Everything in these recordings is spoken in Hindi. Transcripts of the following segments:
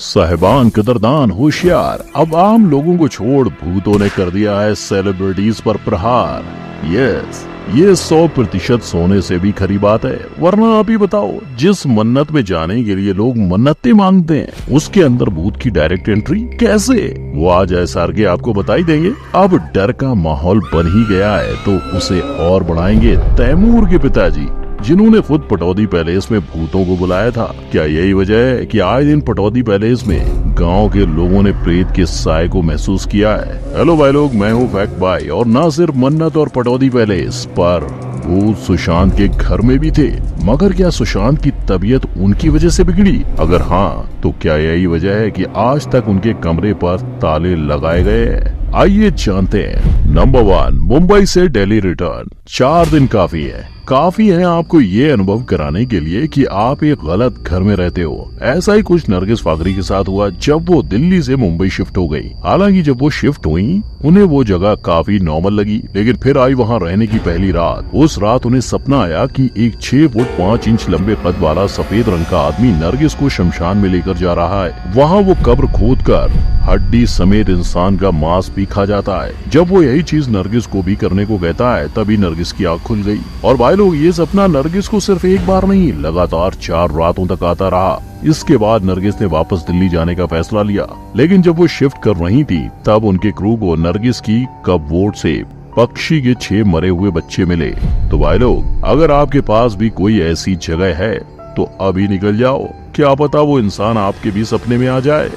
साहिबान कदरदान होशियार, अब आम लोगों को छोड़ भूतों ने कर दिया है सेलिब्रिटीज पर प्रहार। यस, ये 100% सोने से भी खरी बात है। वरना आप ही बताओ, जिस मन्नत में जाने के लिए लोग मन्नतें मांगते हैं, उसके अंदर भूत की डायरेक्ट एंट्री कैसे? वो आज SR के आपको बता ही देंगे। अब डर का माहौल बन ही गया है तो उसे और बढ़ाएंगे तैमूर के पिताजी, जिन्होंने खुद पटौदी पैलेस में भूतों को बुलाया था। क्या यही वजह है कि आए दिन पटौदी पैलेस में गांव के लोगों ने प्रेत के साए को महसूस किया है? हेलो भाई लोग, मैं हूँ फैक्ट भाई, और न सिर्फ मन्नत और पटौदी पैलेस पर भूत सुशांत के घर में भी थे। मगर क्या सुशांत की तबीयत उनकी वजह से बिगड़ी? अगर हाँ, तो क्या यही वजह है कि आज तक उनके कमरे पर ताले लगाए गए हैं? आइए जानते हैं। नंबर 1, मुंबई से दिल्ली रिटर्न। 4 दिन काफी है आपको ये अनुभव कराने के लिए कि आप एक गलत घर में रहते हो। ऐसा ही कुछ नरगिस फाकरी के साथ हुआ जब वो दिल्ली से मुंबई शिफ्ट हो गई। हालांकि जब वो शिफ्ट हुई, उन्हें वो जगह काफी नॉर्मल लगी, लेकिन फिर आई वहाँ रहने की पहली रात। उस रात उन्हें सपना आया कि एक 6 फुट 5 इंच लंबे कद वाला सफेद रंग का आदमी नरगिस को शमशान में लेकर जा रहा है। वहाँ वो कब्र खोदकर हड्डी समेत इंसान का मांस भी खा जाता है। जब वो यही चीज नरगिस को भी करने को कहता है, तभी नरगिस की आँख खुल गई। और भाई लोग, ये सपना नरगिस को सिर्फ एक बार नहीं, लगातार 4 रातों तक आता रहा। इसके बाद नरगिस ने वापस दिल्ली जाने का फैसला लिया, लेकिन जब वो शिफ्ट कर रही थी, तब उनके क्रू को नरगिस की कपबोर्ड से पक्षी के 6 मरे हुए बच्चे मिले। तो भाई लोग, अगर आपके पास भी कोई ऐसी जगह है तो अभी निकल जाओ, क्या पता वो इंसान आपके भी सपने में आ जाए।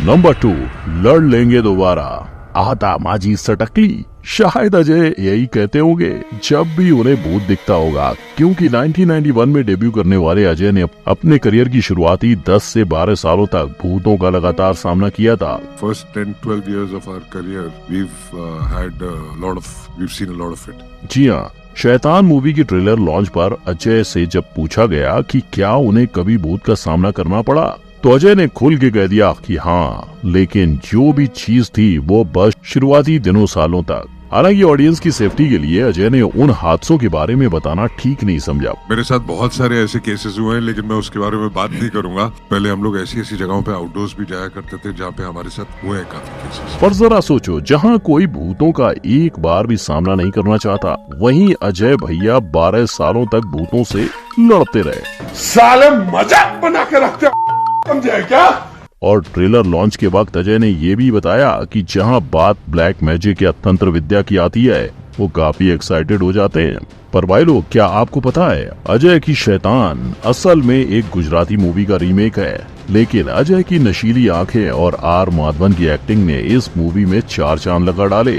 नंबर 2, लड़ लेंगे दोबारा। आता माजी सटकली। शायद अजय यही कहते होंगे जब भी उन्हें भूत दिखता होगा, क्योंकि 1991 में डेब्यू करने वाले अजय ने अपने करियर की शुरुआती 10 से 12 सालों तक भूतों का लगातार सामना किया था। First 10-12 years of our career, we've seen a lot of it. जी हाँ, शैतान मूवी की ट्रेलर लॉन्च पर अजय से जब पूछा गया कि क्या उन्हें कभी भूत का सामना करना पड़ा, तो अजय ने खुल के कह दिया कि हाँ, लेकिन जो भी चीज थी वो बस शुरुआती दिनों सालों तक। हालांकि ऑडियंस की सेफ्टी के लिए अजय ने उन हादसों के बारे में बताना ठीक नहीं समझा। मेरे साथ बहुत सारे ऐसे केसेस हुए हैं, लेकिन मैं उसके बारे में बात नहीं करूंगा। पहले हम लोग ऐसी जगहों पे आउटडोर्स भी जाया करते थे जहाँ पे हमारे साथ हुए हैं काफी केसेस। पर जरा सोचो, जहाँ कोई भूतों का एक बार भी सामना नहीं करना चाहता, वहीं अजय भैया 12 सालों तक भूतों से लड़ते रहे। साले मजाक बना के रखते हैं, समझे क्या? और ट्रेलर लॉन्च के वक्त अजय ने ये भी बताया कि जहां बात ब्लैक मैजिक या तंत्र विद्या की आती है, वो काफी एक्साइटेड हो जाते हैं। पर भाई लोग, क्या आपको पता है, अजय की शैतान असल में एक गुजराती मूवी का रीमेक है। लेकिन अजय की नशीली आंखें और R माधवन की एक्टिंग ने इस मूवी में 4 चांद लगा डाले।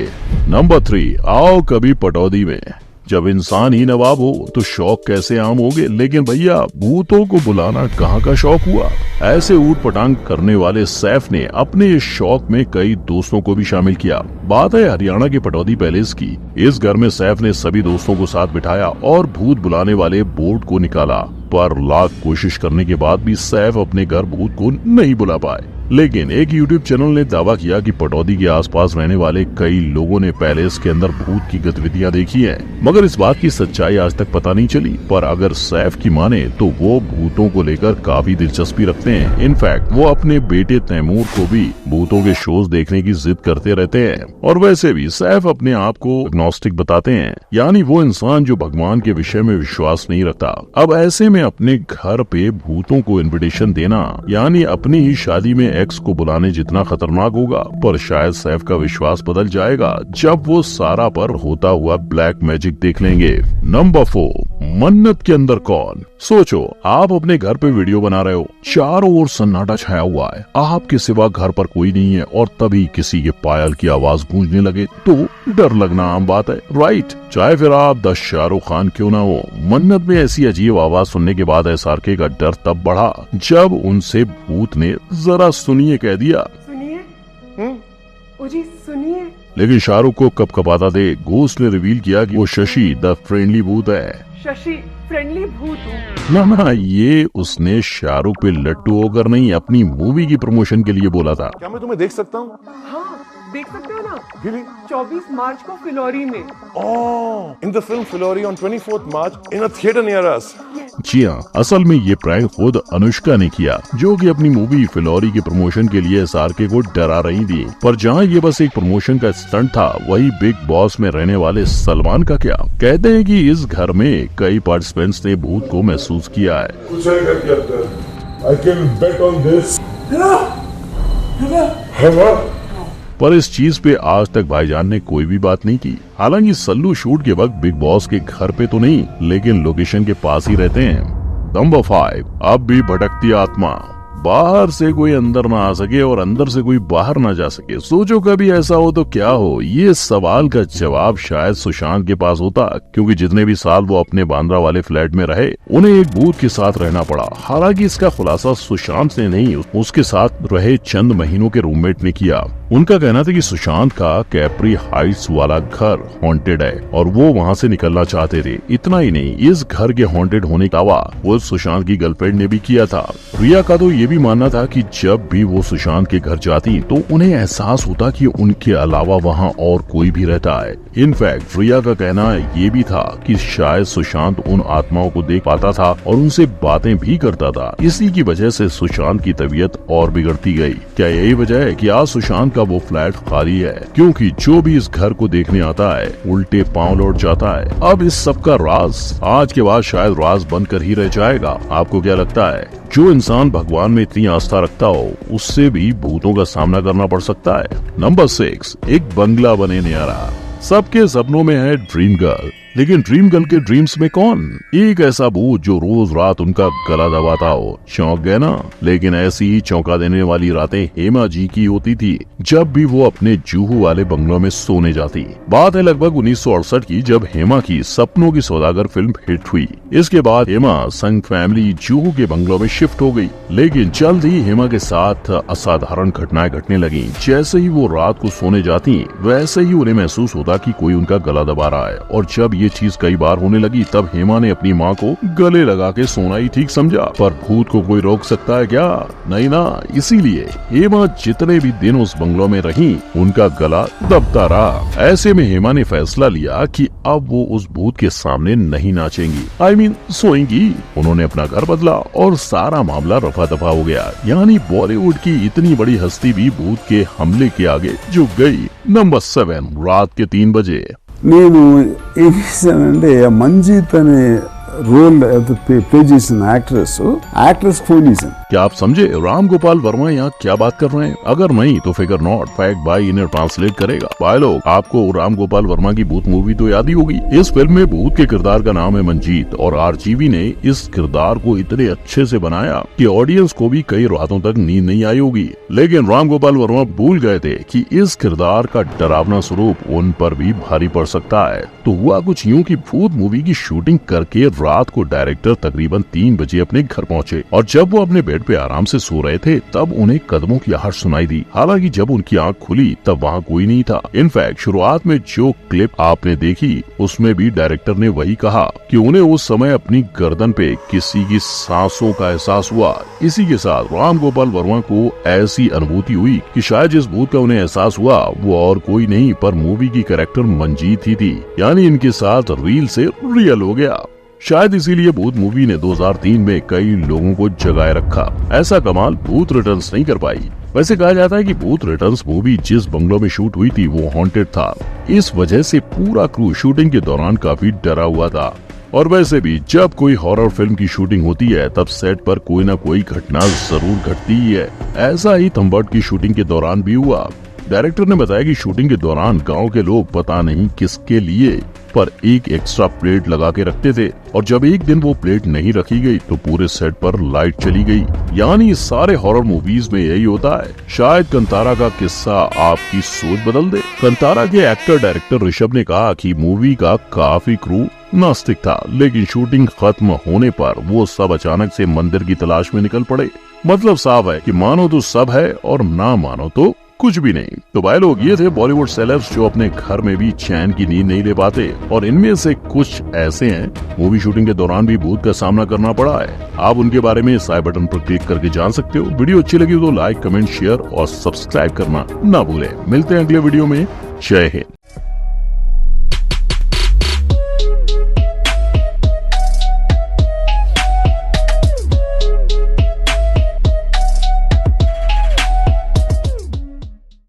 नंबर 3, आओ कभी पटौदी में। जब इंसान ही नवाब हो तो शौक कैसे आम होंगे, लेकिन भैया भूतों को बुलाना कहाँ का शौक हुआ। ऐसे ऊट पटांग करने वाले सैफ ने अपने इस शौक में कई दोस्तों को भी शामिल किया। बात है हरियाणा के पटौदी पैलेस की। इस घर में सैफ ने सभी दोस्तों को साथ बिठाया और भूत बुलाने वाले बोर्ड को निकाला, पर लाख कोशिश करने के बाद भी सैफ अपने घर भूत को नहीं बुला पाए। लेकिन एक YouTube चैनल ने दावा किया कि पटौदी के आसपास रहने वाले कई लोगों ने पैलेस के अंदर भूत की गतिविधियां देखी हैं, मगर इस बात की सच्चाई आज तक पता नहीं चली। पर अगर सैफ की माने तो वो भूतों को लेकर काफी दिलचस्पी रखते हैं। इनफैक्ट वो अपने बेटे तैमूर को भी भूतों के शोज देखने की जिद करते रहते हैं। और वैसे भी सैफ अपने आप को एग्नोस्टिक बताते हैं, यानी वो इंसान जो भगवान के विषय में विश्वास नहीं रखता। अब ऐसे में अपने घर पे भूतों को इन्विटेशन देना, यानी अपनी ही शादी में एक्स को बुलाने जितना खतरनाक होगा। पर शायद सैफ का विश्वास बदल जाएगा जब वो सारा पर होता हुआ ब्लैक मैजिक देख लेंगे। नंबर 4, मन्नत के अंदर कौन। सोचो, आप अपने घर पे वीडियो बना रहे हो, चारों ओर सन्नाटा छाया हुआ है, आपके सिवा घर पर कोई नहीं है, और तभी किसी के पायल की आवाज गूंजने लगे तो डर लगना आम बात है, राइट? चाहे फिर आप 10 शाहरुख खान क्यों ना हो। मन्नत में ऐसी अजीब आवाज सुनने के बाद SRK का डर तब बढ़ा जब उनसे भूत ने जरा सुनिए कह दिया। सुनिए, जी सुनिए। लेकिन शाहरुख को कपकपाता दे घोस्ट ने रिवील किया कि वो शशि द फ्रेंडली भूत है। शशि फ्रेंडली भूत हूँ। ना, ये उसने शाहरुख पे लट्टू होकर नहीं, अपनी मूवी की प्रमोशन के लिए बोला था। क्या मैं तुम्हें देख सकता हूँ? हाँ देख सकते हो ना? Really? 24 मार्च को फिलौरी में। Oh, in the film Filori on 24th March in a theater near us. जी हाँ, असल में ये प्रैंक खुद अनुष्का ने किया, जो कि अपनी मूवी फिलौरी के प्रमोशन के लिए SRK को डरा रही थी। पर जहाँ ये बस एक प्रमोशन का स्टंट था, वही बिग बॉस में रहने वाले सलमान का क्या? कहते हैं कि इस घर में कई पार्टिसिपेंट्स ने भूत को महसूस किया है। कुछ I can bet on this. पर इस चीज पे आज तक भाईजान ने कोई भी बात नहीं की। हालांकि सल्लू शूट के वक्त बिग बॉस के घर पे तो नहीं, लेकिन लोकेशन के पास ही रहते हैं। नंबर 5, अब भी भटकती आत्मा। बाहर से कोई अंदर ना आ सके और अंदर से कोई बाहर ना जा सके। सोचो कभी ऐसा हो तो क्या हो? ये सवाल का जवाब शायद सुशांत के पास होता, क्योंकि जितने भी साल वो अपने बांद्रा वाले फ्लैट में रहे, उन्हें एक भूत के साथ रहना पड़ा। हालांकि इसका खुलासा सुशांत ने नहीं, उसके साथ रहे चंद महीनों के रूममेट ने किया। उनका कहना था कि सुशांत का कैप्री हाइट्स वाला घर हॉन्टेड है और वो वहाँ से निकलना चाहते थे। इतना ही नहीं, इस घर के हॉन्टेड होने का दावा वो सुशांत की गर्लफ्रेंड ने भी किया था। रिया का तो ये भी मानना था कि जब भी वो सुशांत के घर जाती तो उन्हें एहसास होता कि उनके अलावा वहाँ और कोई भी रहता है। इनफैक्ट रिया का कहना ये भी था कि शायद सुशांत उन आत्माओं को देख पाता था और उनसे बातें भी करता था। इसी की वजह से सुशांत की तबीयत और बिगड़ती गई। क्या यही वजह है कि आज सुशांत वो फ्लैट खाली है? क्योंकि जो भी इस घर को देखने आता है उल्टे पांव लौट जाता है। अब इस सब का राज आज के बाद शायद राज बनकर ही रह जाएगा। आपको क्या लगता है? जो इंसान भगवान में इतनी आस्था रखता हो, उससे भी भूतों का सामना करना पड़ सकता है। नंबर 6, एक बंगला बने न्यारा। सबके सपनों में है ड्रीम गर्ल, लेकिन ड्रीम गर्ल के ड्रीम्स में कौन? एक ऐसा भूत जो रोज रात उनका गला दबाता हो। चौंक गए ना? लेकिन ऐसी ही चौंका देने वाली रातें हेमा जी की होती थी, जब भी वो अपने जूहू वाले बंगलों में सोने जाती। बात है लगभग 1968 की, जब हेमा की सपनों की सौदागर फिल्म हिट हुई। इसके बाद हेमा संग फैमिली जूहू के बंगलों में शिफ्ट हो गई। लेकिन जल्द ही हेमा के साथ असाधारण घटनाएं घटने लगी। जैसे ही वो रात को सोने जाती, वैसे ही उन्हें महसूस होता कि कोई उनका गला दबा रहा है। और जब ये चीज कई बार होने लगी, तब हेमा ने अपनी माँ को गले लगा के सोना ही ठीक समझा। पर भूत को कोई रोक सकता है क्या? नहीं ना। इसीलिए हेमा जितने भी दिन उस बंगलों में रही, उनका गला दबता रहा। ऐसे में हेमा ने फैसला लिया कि अब वो उस भूत के सामने नहीं नाचेंगी, सोएंगी। उन्होंने अपना घर बदला और सारा मामला रफा दफा हो गया। यानी बॉलीवुड की इतनी बड़ी हस्ती भी भूत के हमले के आगे झुक गई। नंबर 7, रात के 3 बजे। నేను ఏం చేశానంటే మంజీత్ అనే रोल प्ले చేసిన యాక్ట్రెస్ ఫోన్ చేశాను। क्या आप समझे? राम गोपाल वर्मा यहाँ क्या बात कर रहे हैं? अगर नहीं तो फिकर नॉट, फैक्ट बाय इन्हें ट्रांसलेट करेगा। भाई लोग, आपको राम गोपाल वर्मा की भूत मूवी तो याद ही होगी। इस फिल्म में भूत के किरदार का नाम है मंजीत और RGV ने इस किरदार को इतने अच्छे से बनाया कि ऑडियंस को भी कई रातों तक नींद नहीं आई होगी। लेकिन राम गोपाल वर्मा भूल गए थे कि इस किरदार का डरावना स्वरूप उन पर भी भारी पड़ सकता है। तो हुआ कुछ यूँ कि भूत मूवी की शूटिंग करके रात को डायरेक्टर तकरीबन 3 बजे अपने घर पहुंचे और जब वो अपने बेड पे आराम से सो रहे थे, तब उन्हें कदमों की आहट सुनाई दी। हालांकि जब उनकी आंख खुली तब वहाँ कोई नहीं था। इनफैक्ट शुरुआत में जो क्लिप आपने देखी, उसमें भी डायरेक्टर ने वही कहा कि उन्हें उस समय अपनी गर्दन पे किसी की सांसों का एहसास हुआ। इसी के साथ राम गोपाल वर्मा को ऐसी अनुभूति हुई कि शायद जिस भूत का उन्हें एहसास हुआ वो और कोई नहीं पर मूवी की कैरेक्टर मंजीत ही थी। यानी इनके साथ रील से रियल हो गया। शायद इसीलिए भूत मूवी ने 2003 में कई लोगों को जगाए रखा। ऐसा कमाल भूत रिटर्न्स नहीं कर पाई। वैसे कहा जाता है कि भूत रिटर्न्स मूवी जिस बंगलों में शूट हुई थी वो हॉन्टेड था। इस वजह से पूरा क्रू शूटिंग के दौरान काफी डरा हुआ था। और वैसे भी जब कोई हॉरर फिल्म की शूटिंग होती है, तब सेट पर कोई न कोई घटना जरूर घटती ही है। ऐसा ही थंबर्ट की शूटिंग के दौरान भी हुआ। डायरेक्टर ने बताया कि शूटिंग के दौरान गांव के लोग पता नहीं किसके लिए पर एक एक्स्ट्रा प्लेट लगा के रखते थे और जब एक दिन वो प्लेट नहीं रखी गई तो पूरे सेट पर लाइट चली गई। यानी सारे हॉरर मूवीज में यही होता है। शायद कंतारा का किस्सा आपकी सोच बदल दे। कंतारा के एक्टर डायरेक्टर ऋषभ ने कहा कि मूवी का काफी क्रू नास्तिक था, लेकिन शूटिंग खत्म होने पर वो सब अचानक से मंदिर की तलाश में निकल पड़े। मतलब साफ है कि मानो तो सब है और ना मानो तो कुछ भी नहीं। तो भाई लोग, ये थे बॉलीवुड सेलेब्स जो अपने घर में भी चैन की नींद नहीं ले पाते, और इनमें से कुछ ऐसे हैं मूवी शूटिंग के दौरान भी भूत का सामना करना पड़ा है। आप उनके बारे में इस आई बटन पर क्लिक करके जान सकते हो। वीडियो अच्छी लगी तो लाइक, कमेंट, शेयर और सब्सक्राइब करना ना भूलें। मिलते हैं अगले वीडियो में। जय हिंद।